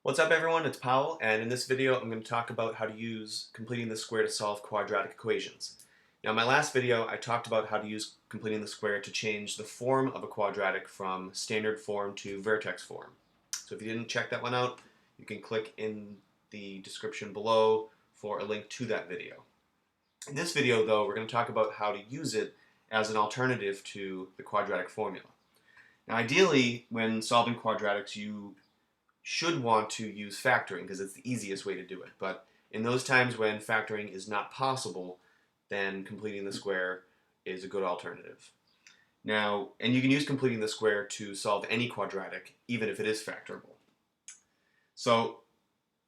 What's up everyone, it's Powell, and in this video I'm going to talk about how to use completing the square to solve quadratic equations. Now in my last video I talked about how to use completing the square to change the form of a quadratic from standard form to vertex form. So if you didn't check that one out, you can click in the description below for a link to that video. In this video though, we're going to talk about how to use it as an alternative to the quadratic formula. Now ideally when solving quadratics you should want to use factoring because it's the easiest way to do it. But in those times when factoring is not possible, then completing the square is a good alternative. Now, and you can use completing the square to solve any quadratic, even if it is factorable. So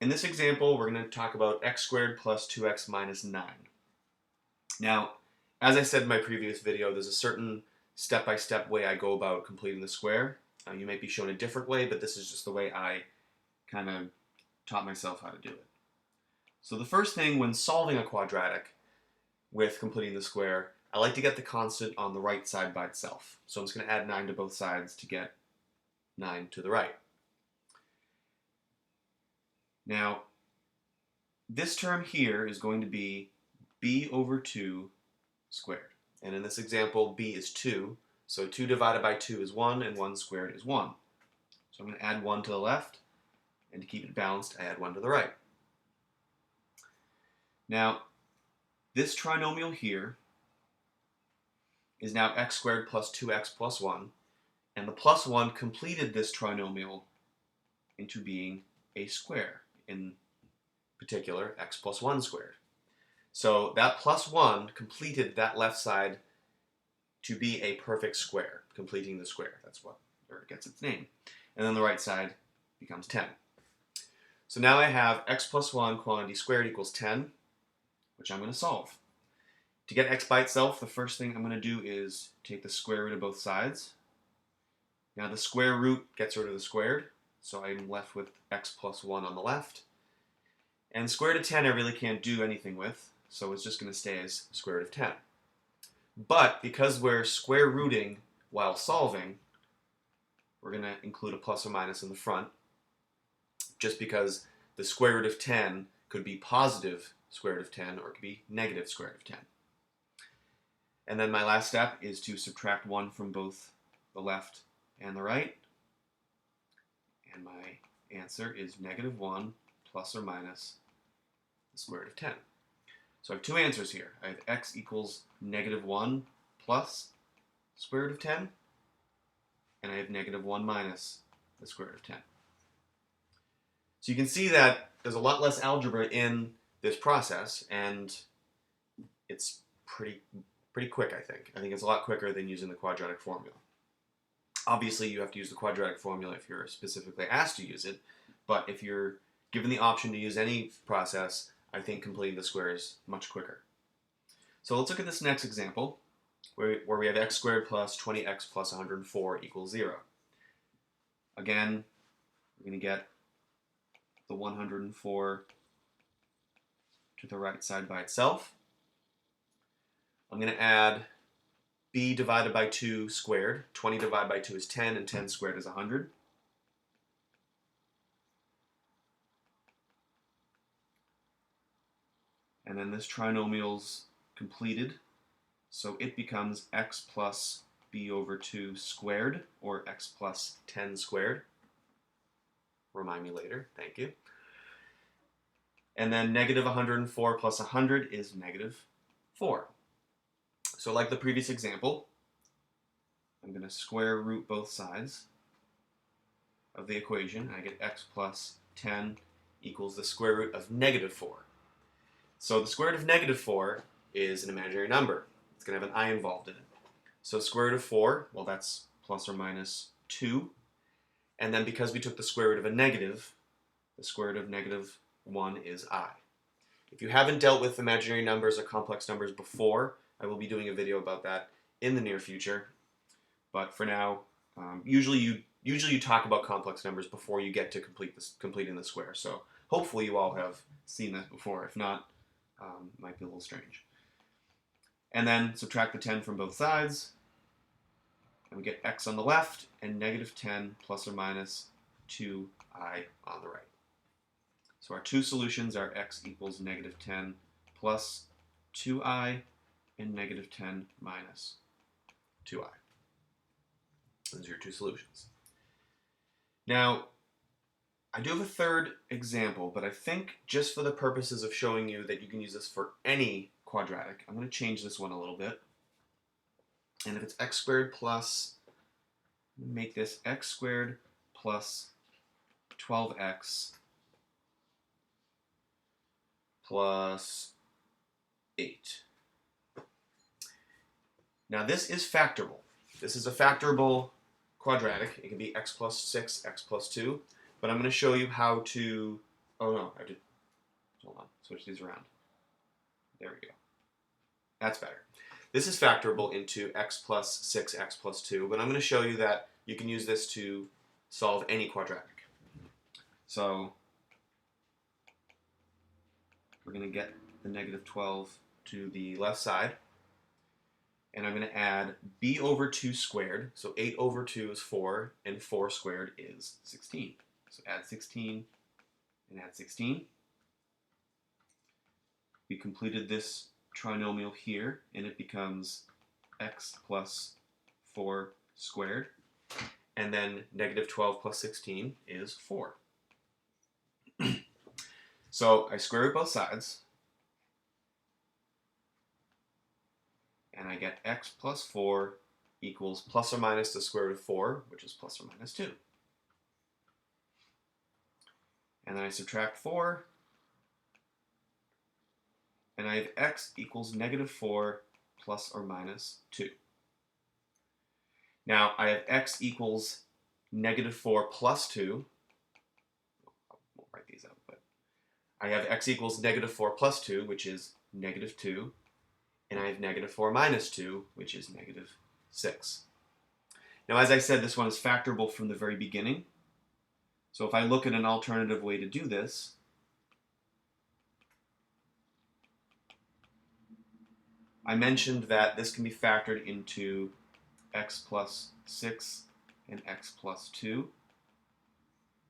in this example, we're going to talk about x squared plus 2x minus 9. Now, as I said in my previous video, there's a certain step-by-step way I go about completing the square. You might be shown a different way, but this is just the way I kind of taught myself how to do it. So the first thing when solving a quadratic with completing the square, I like to get the constant on the right side by itself. So I'm just going to add 9 to both sides to get 9 to the right. Now, this term here is going to be b over 2 squared. And in this example, b is 2. So 2 divided by 2 is 1, and 1 squared is 1. So I'm going to add 1 to the left, and to keep it balanced, I add 1 to the right. Now, this trinomial here is now x squared plus 2x plus 1, and the plus 1 completed this trinomial into being a square, in particular, x plus 1 squared. So that plus 1 completed that left side to be a perfect square, completing the square. That's where it gets its name. And then the right side becomes 10. So now I have x plus 1 quantity squared equals 10, which I'm going to solve. To get x by itself, the first thing I'm going to do is take the square root of both sides. Now the square root gets rid of the squared, so I'm left with x plus 1 on the left. And square root of 10 I really can't do anything with, so it's just going to stay as square root of 10. But because we're square rooting while solving, we're going to include a plus or minus in the front, just because the square root of 10 could be positive square root of 10 or it could be negative square root of 10. And then my last step is to subtract 1 from both the left and the right. And my answer is negative 1 plus or minus the square root of 10. So I have two answers here. I have x equals negative 1 plus square root of 10, and I have negative 1 minus the square root of 10. So you can see that there's a lot less algebra in this process, and it's pretty quick, I think. I think it's a lot quicker than using the quadratic formula. Obviously, you have to use the quadratic formula if you're specifically asked to use it, but if you're given the option to use any process, I think completing the square is much quicker. So let's look at this next example, where we have x squared plus 20x plus 104 equals 0. Again, we're going to get the 104 to the right side by itself. I'm going to add b divided by 2 squared. 20 divided by 2 is 10, and 10 squared is 100. And then this trinomial's completed, so it becomes x plus b over 2 squared, or x plus 10 squared. Remind me later, thank you. And then negative 104 plus 100 is negative 4. So like the previous example, I'm going to square root both sides of the equation. I get x plus 10 equals the square root of negative 4. So the square root of negative 4 is an imaginary number. It's going to have an I involved in it. So square root of 4, well that's plus or minus 2. And then because we took the square root of a negative, the square root of negative 1 is I. If you haven't dealt with imaginary numbers or complex numbers before, I will be doing a video about that in the near future. But for now, usually you talk about complex numbers before you get to completing the square. So hopefully you all have seen that before. If not, might be a little strange. And then subtract the 10 from both sides, and we get x on the left and negative 10 plus or minus 2i on the right. So our two solutions are x equals negative 10 plus 2i and negative 10 minus 2i. Those are your two solutions. Now, I do have a third example, but I think just for the purposes of showing you that you can use this for any quadratic, I'm going to change this one a little bit. And if it's x squared plus, make this x squared plus 12x plus 8. Now this is factorable. This is a factorable quadratic. It can be x plus 6, x plus 2. But I'm going to show you how to, oh no, I did, hold on, switch these around. There we go. That's better. This is factorable into x plus 6, x plus 2, but I'm going to show you that you can use this to solve any quadratic. So we're going to get the negative 12 to the left side, and I'm going to add b over 2 squared, so 8 over 2 is 4, and 4 squared is 16. So add 16 and add 16. We completed this trinomial here, and it becomes x plus 4 squared. And then negative 12 plus 16 is 4. So I square root both sides, and I get x plus 4 equals plus or minus the square root of 4, which is plus or minus 2. And then I subtract 4, and I have x equals negative 4 plus or minus 2. Now I have x equals negative 4 plus 2. I won't write these out, but I have x equals negative 4 plus 2, which is negative 2. And I have negative 4 minus 2, which is negative 6. Now, as I said, this one is factorable from the very beginning. So if I look at an alternative way to do this, I mentioned that this can be factored into x plus 6 and x plus 2.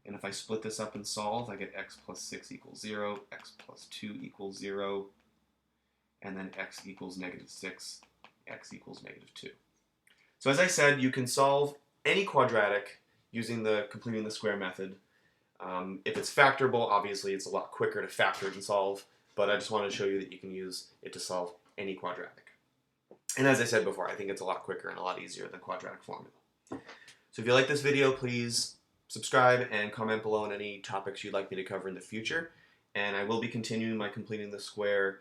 And if I split this up and solve, I get x plus 6 equals 0, x plus 2 equals 0, and then x equals negative 6, x equals negative 2. So as I said, you can solve any quadratic using the completing the square method. If it's factorable, obviously it's a lot quicker to factor and solve, but I just wanted to show you that you can use it to solve any quadratic. And as I said before, I think it's a lot quicker and a lot easier than quadratic formula. So if you like this video, please subscribe and comment below on any topics you'd like me to cover in the future. And I will be continuing my completing the square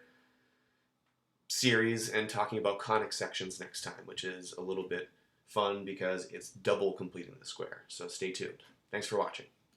series and talking about conic sections next time, which is a little bit fun because it's double completing the square. So stay tuned. Thanks for watching.